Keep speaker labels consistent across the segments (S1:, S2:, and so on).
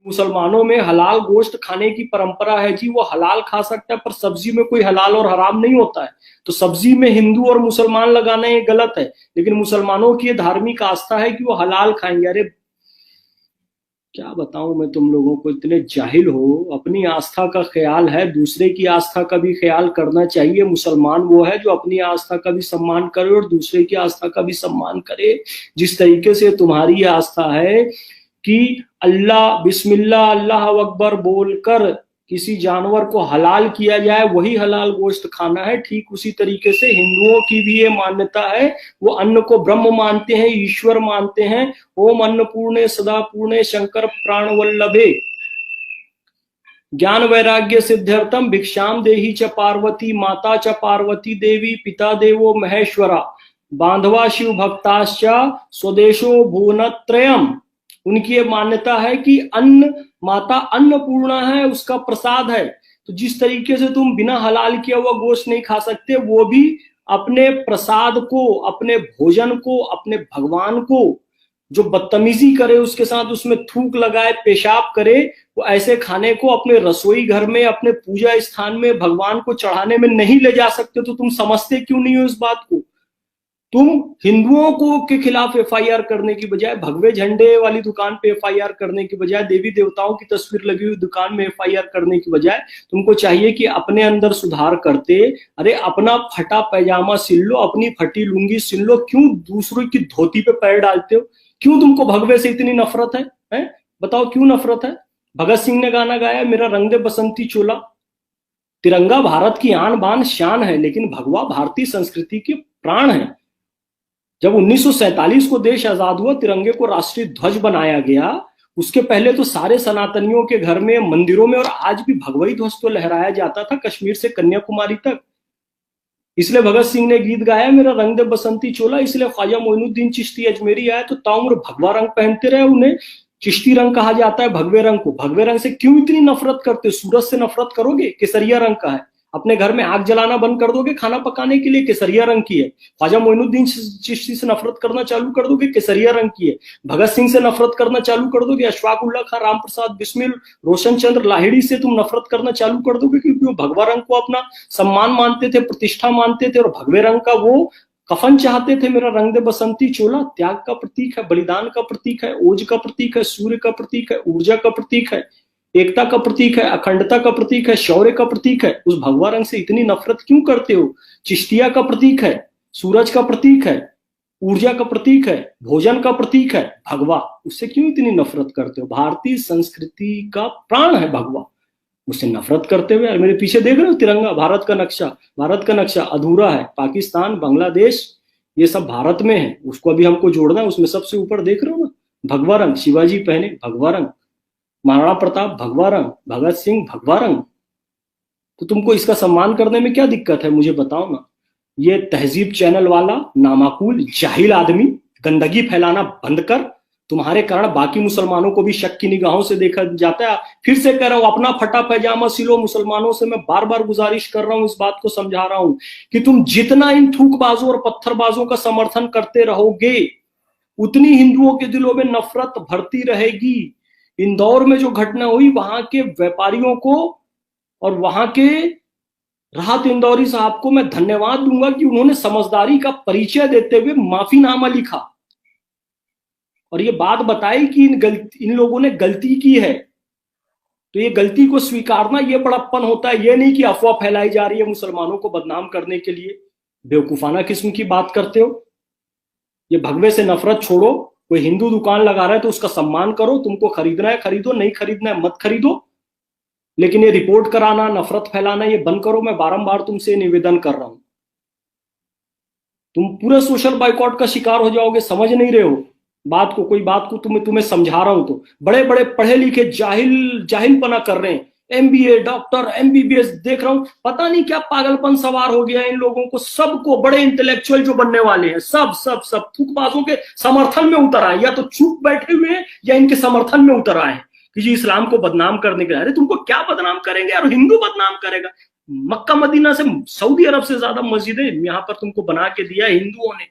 S1: मुसलमानों में हलाल गोश्त खाने की परंपरा है जी, वो हलाल खा सकता है, पर सब्जी में कोई हलाल और हराम नहीं होता है। तो सब्जी में हिंदू और मुसलमान लगाना ये गलत है, लेकिन मुसलमानों की ये धार्मिक आस्था है कि वो हलाल खाएंगे। अरे क्या बताऊं मैं तुम लोगों को, इतने जाहिल हो। अपनी आस्था का ख्याल है, दूसरे की आस्था का भी ख्याल करना चाहिए। मुसलमान वो है जो अपनी आस्था का भी सम्मान करे और दूसरे की आस्था का भी सम्मान करे। जिस तरीके से तुम्हारी आस्था है कि अल्लाह बिस्मिल्लाह अल्लाह अकबर बोलकर किसी जानवर को हलाल किया जाए, वही हलाल गोश्त खाना है, ठीक उसी तरीके से हिंदुओं की भी ये मान्यता है। वो अन्न को ब्रह्म मानते हैं, ईश्वर मानते हैं। ओम अन्नपूर्णे सदा पूर्णे शंकर प्राण वल्लभे ज्ञान वैराग्य सिद्ध्यर्थम भिक्षाम देही च पार्वती माता च पार्वती देवी पिता देवो महेश्वरा बांधवा शिव भक्ताश्च स्वदेशो भुवनत्रयम। उनकी ये मान्यता है कि अन्न माता अन्नपूर्णा है, उसका प्रसाद है। तो जिस तरीके से तुम बिना हलाल किया हुआ गोश्त नहीं खा सकते, वो भी अपने प्रसाद को, अपने भोजन को, अपने भगवान को जो बदतमीजी करे उसके साथ, उसमें थूक लगाए, पेशाब करे, वो ऐसे खाने को अपने रसोई घर में, अपने पूजा स्थान में भगवान को चढ़ाने में नहीं ले जा सकते। तो तुम समझते क्यों नहीं हो इस बात को? तुम हिंदुओं को के खिलाफ एफआईआर करने की बजाय, भगवे झंडे वाली दुकान पे एफआईआर करने की बजाय, देवी देवताओं की तस्वीर लगी हुई दुकान में एफआईआर करने की बजाय, तुमको चाहिए कि अपने अंदर सुधार करते। अरे अपना फटा पैजामा सिल लो, अपनी फटी लुंगी सिल लो, क्यों दूसरों की धोती पे पैर डालते हो? क्यों तुमको भगवे से इतनी नफरत है? बताओ क्यों नफरत है? भगत सिंह ने गाना गाया, मेरा रंग दे बसंती चोला। तिरंगा भारत की आन बान शान है, लेकिन भगवा भारतीय संस्कृति के प्राण है। जब 1947 को देश आजाद हुआ, तिरंगे को राष्ट्रीय ध्वज बनाया गया। उसके पहले तो सारे सनातनियों के घर में, मंदिरों में, और आज भी भगवई ध्वज तो लहराया जाता था कश्मीर से कन्याकुमारी तक। इसलिए भगत सिंह ने गीत गाया, मेरा रंग दे बसंती चोला। इसलिए ख्वाजा मोइनुद्दीन चिश्ती अजमेरी आए तो ताउम्र भगवा रंग पहनते रहे। उन्हें चिश्ती रंग कहा जाता है, भगवे रंग को। भगवे रंग से क्यों इतनी नफरत करते? सूरज से नफरत करोगे? केसरिया रंग का है। अपने घर में आग जलाना बंद कर दोगे खाना पकाने के लिए? केसरिया रंग की है। ख्वाजा मोइनुद्दीन चिश्ती से नफरत करना चालू कर दोगे? केसरिया रंग की है। भगत सिंह से नफरत करना चालू कर दोगे? अशफाक उल्ला खां, राम प्रसाद बिस्मिल, रोशन चंद्र लाहिड़ी से तुम नफरत करना चालू कर दोगे? क्योंकि वो भगवा रंग को अपना सम्मान मानते थे, प्रतिष्ठा मानते थे, और भगवे रंग का वो कफन चाहते थे। मेरा रंग दे बसंती चोला त्याग का प्रतीक है, बलिदान का प्रतीक है, ओज का प्रतीक है, सूर्य का प्रतीक है, ऊर्जा का प्रतीक है, एकता का प्रतीक है, अखंडता का प्रतीक है, शौर्य का प्रतीक है। उस भगवा रंग से इतनी नफरत क्यों करते हो? चिश्तिया का प्रतीक है, सूरज का प्रतीक है, ऊर्जा का प्रतीक है, भोजन का प्रतीक है भगवा। उससे क्यों इतनी नफरत करते हो? भारतीय संस्कृति का प्राण है भगवा, उससे नफरत करते हुए। मेरे पीछे देख रहे हो तिरंगा, भारत का नक्शा। भारत का नक्शा अधूरा है, पाकिस्तान, बांग्लादेश, ये सब भारत में है, उसको अभी हमको जोड़ना है। उसमें सबसे ऊपर देख रहे हो ना भगवा रंग, शिवाजी पहने भगवा रंग, महाराणा प्रताप भगवा रंग, भगत सिंह भगवा रंग। तो तुमको इसका सम्मान करने में क्या दिक्कत है, मुझे बताओ ना। ये तहजीब चैनल वाला नामाकूल जाहिल आदमी गंदगी फैलाना बंद कर। तुम्हारे कारण बाकी मुसलमानों को भी शक की निगाहों से देखा जाता है। फिर से कह रहा हूं, अपना फटा पैजामा सिलो। मुसलमानों से मैं बार बार गुजारिश कर रहा हूं, इस बात को समझा रहा हूं कि तुम जितना इन थूकबाजों और पत्थरबाजों का समर्थन करते रहोगे, उतनी हिंदुओं के दिलों में नफरत भरती रहेगी। इंदौर में जो घटना हुई, वहां के व्यापारियों को और वहां के राहत इंदौरी साहब को मैं धन्यवाद दूंगा कि उन्होंने समझदारी का परिचय देते हुए माफीनामा लिखा और ये बात बताई कि इन लोगों ने गलती की है। तो ये गलती को स्वीकारना, ये बड़प्पन होता है। ये नहीं कि अफवाह फैलाई जा रही है मुसलमानों को बदनाम करने के लिए। बेवकूफाना किस्म की बात करते हो। ये भगवे से नफरत छोड़ो। कोई हिंदू दुकान लगा रहा है तो उसका सम्मान करो। तुमको खरीदना है खरीदो, नहीं खरीदना है मत खरीदो, लेकिन ये रिपोर्ट कराना, नफरत फैलाना, ये बंद करो। मैं बारंबार तुमसे निवेदन कर रहा हूं। तुम पूरे सोशल बाइकॉट का शिकार हो जाओगे, समझ नहीं रहे हो बात को। कोई बात को तुम्हें समझा रहा हूं तो बड़े बड़े पढ़े लिखे जाहिलपना कर रहे हैं। एमबीए, डॉक्टर, एमबीबीएस देख रहा हूं, पता नहीं क्या पागलपन सवार हो गया इन लोगों को। सबको बड़े इंटेलेक्चुअल जो बनने वाले हैं, सब सब सब थूकबाजों के समर्थन में उतर आए, या तो चुप बैठे हुए हैं या इनके समर्थन में उतर आए कि जी इस्लाम को बदनाम करने के लिए। अरे तुमको क्या बदनाम करेंगे यार? हिंदू बदनाम करेगा? मक्का मदीना से, सऊदी अरब से ज्यादा मस्जिदें यहां पर तुमको बना के दिया हिंदुओं ने।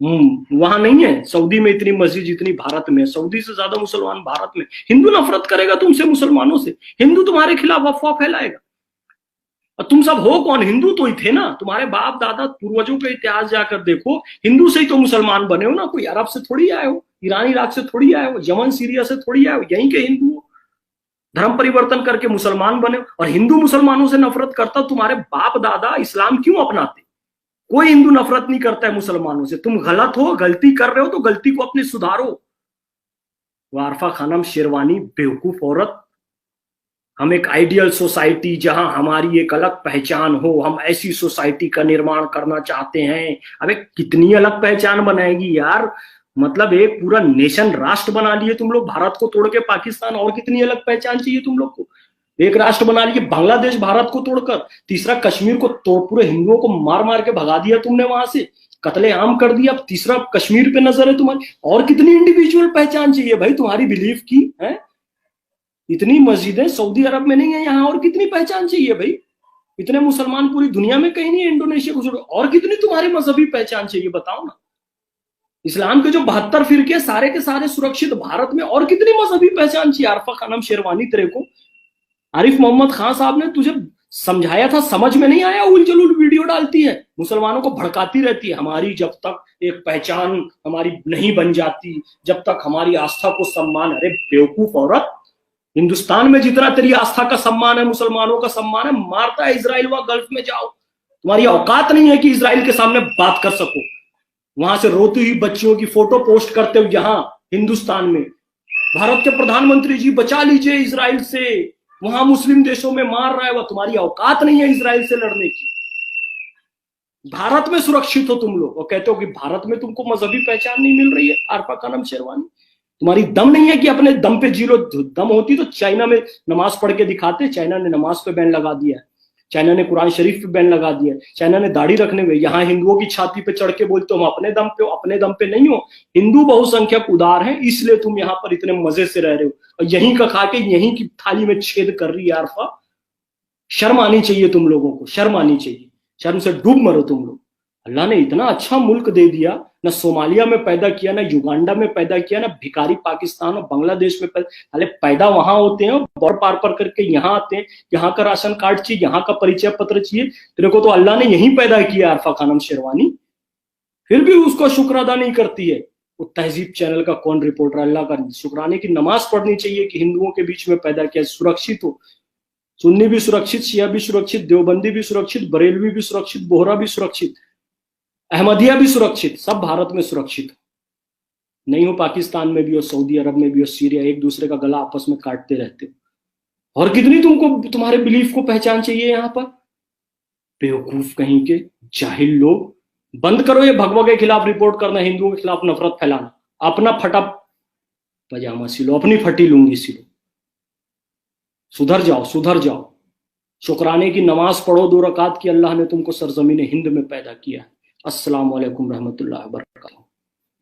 S1: वहां नहीं है सऊदी में इतनी मस्जिद जितनी भारत में है। सऊदी से ज्यादा मुसलमान भारत में। हिंदू नफरत करेगा तुमसे, मुसलमानों से। हिंदू तुम्हारे खिलाफ अफवाह फैलाएगा। और तुम सब हो कौन? हिंदू तो ही थे ना। तुम्हारे बाप दादा पूर्वजों के इतिहास जाकर देखो, हिंदू से ही तो मुसलमान बने हो ना। कोई अरब से थोड़ी आए हो, ईरान इराक से थोड़ी आए हो, यमन सीरिया से थोड़ी आए हो। यहीं के हिंदू हो, धर्म परिवर्तन करके मुसलमान बने। और हिंदू मुसलमानों से नफरत करता, तुम्हारे बाप दादा इस्लाम क्यों अपनाते? कोई हिंदू नफरत नहीं करता है मुसलमानों से। तुम गलत हो, गलती कर रहे हो तो गलती को अपने सुधारो। वारफा खानम शेरवानी बेवकूफ औरत। हम एक आइडियल सोसाइटी जहां हमारी एक अलग पहचान हो, हम ऐसी सोसाइटी का निर्माण करना चाहते हैं। अबे कितनी अलग पहचान बनाएगी यार? मतलब एक पूरा नेशन राष्ट्र बना लिए तुम लोग, भारत को तोड़ के पाकिस्तान। और कितनी अलग पहचान चाहिए तुम लोग को? एक राष्ट्र बना लिए बांग्लादेश भारत को तोड़कर। तीसरा कश्मीर को तोड़, पूरे हिंदुओं को मार मार के भगा दिया तुमने वहां से, कत्लेआम कर दिया। अब तीसरा कश्मीर पे नजर है तुम्हारी। और कितनी इंडिविजुअल पहचान चाहिए भाई तुम्हारी बिलीफ की है? इतनी मस्जिदें सऊदी अरब में नहीं है यहाँ, और कितनी पहचान चाहिए भाई? इतने मुसलमान पूरी दुनिया में कहीं नहीं है, इंडोनेशिया को छोड़ो। और कितनी तुम्हारी मजहबी पहचान चाहिए बताओ ना? इस्लाम के जो 72 फिरके सारे के सारे सुरक्षित भारत में। और कितनी मजहबी पहचान चाहिए? आरफा खानम शेरवानी तेरे को आरिफ मोहम्मद खान साहब ने तुझे समझाया था, समझ में नहीं आया? उल जलूल वीडियो डालती है, मुसलमानों को भड़काती रहती है। हमारी जब तक एक पहचान हमारी नहीं बन जाती, जब तक हमारी आस्था को सम्मान। अरे बेवकूफ औरत, हिंदुस्तान में जितना तेरी आस्था का सम्मान है, मुसलमानों का सम्मान है, मारता है इजराइल। वहां गल्फ में जाओ, तुम्हारी औकात नहीं है कि इजराइल के सामने बात कर सको। वहां से रोती हुई बच्चियों की फोटो पोस्ट करते हो यहां हिंदुस्तान में। भारत के प्रधानमंत्री जी बचा लीजिए इजराइल से, वहां मुस्लिम देशों में मार रहा है। वह तुम्हारी औकात नहीं है इजराइल से लड़ने की। भारत में सुरक्षित हो तुम लोग और कहते हो कि भारत में तुमको मजहबी पहचान नहीं मिल रही है। आरफा खानम शेरवानी, तुम्हारी दम नहीं है कि अपने दम पे जी लो। दम होती तो चाइना में नमाज पढ़ के दिखाते। चाइना ने नमाज पे बैन लगा दिया है, चाइना ने कुरान शरीफ पे बैन लगा दिया है, चाइना ने दाढ़ी रखने में। यहाँ हिंदुओं की छाती पे चढ़ के बोलते हो हम अपने दम पे हो। अपने दम पे नहीं हो। हिंदू बहुसंख्यक उदार है, इसलिए तुम यहाँ पर इतने मजे से रह रहे हो और यहीं का खा के यहीं की थाली में छेद कर रही है। आरफा, शर्म आनी चाहिए तुम लोगों को, शर्म आनी चाहिए। शर्म से डूब मरो तुम लोग। अल्लाह ने इतना अच्छा मुल्क दे दिया, ना सोमालिया में पैदा किया, ना युगांडा में पैदा किया, ना भिखारी पाकिस्तान और बांग्लादेश में पैदा वहां होते हैं, बॉर्डर पार पार करके यहाँ आते हैं। यहाँ का राशन कार्ड चाहिए, यहाँ का परिचय पत्र चाहिए। तेरे को तो अल्लाह ने यहीं पैदा किया आरफा खानम शेरवानी, फिर भी उसको शुक्र अदा नहीं करती है। वो तहजीब चैनल का कौन रिपोर्टर? अल्लाह का शुक्राने की नमाज पढ़नी चाहिए कि हिंदुओं के बीच में पैदा किया, सुरक्षित हो। सुन्नी भी सुरक्षित, शिया भी सुरक्षित, देवबंदी भी सुरक्षित, बरेलवी भी सुरक्षित, बोहरा भी सुरक्षित, अहमदिया भी सुरक्षित, सब भारत में सुरक्षित नहीं हो। पाकिस्तान में भी हो, सऊदी अरब में भी हो, सीरिया, एक दूसरे का गला आपस में काटते रहते हो। और कितनी तुमको तुम्हारे बिलीफ को पहचान चाहिए यहाँ पर? बेवकूफ कहीं के जाहिल लोग। बंद करो ये भगवा के खिलाफ रिपोर्ट करना, हिंदुओं के खिलाफ नफरत फैलाना। अपना फटा पजामा सिलो, अपनी फटी लुंगी सिलो। सुधर जाओ, सुधर जाओ। शुक्राने की नमाज पढ़ो 2 रकात की। अल्लाह ने तुमको सरजमीन हिंद में पैदा किया है। अस्सलाम वालेकुम रहमतुल्लाहि व बरकातहू।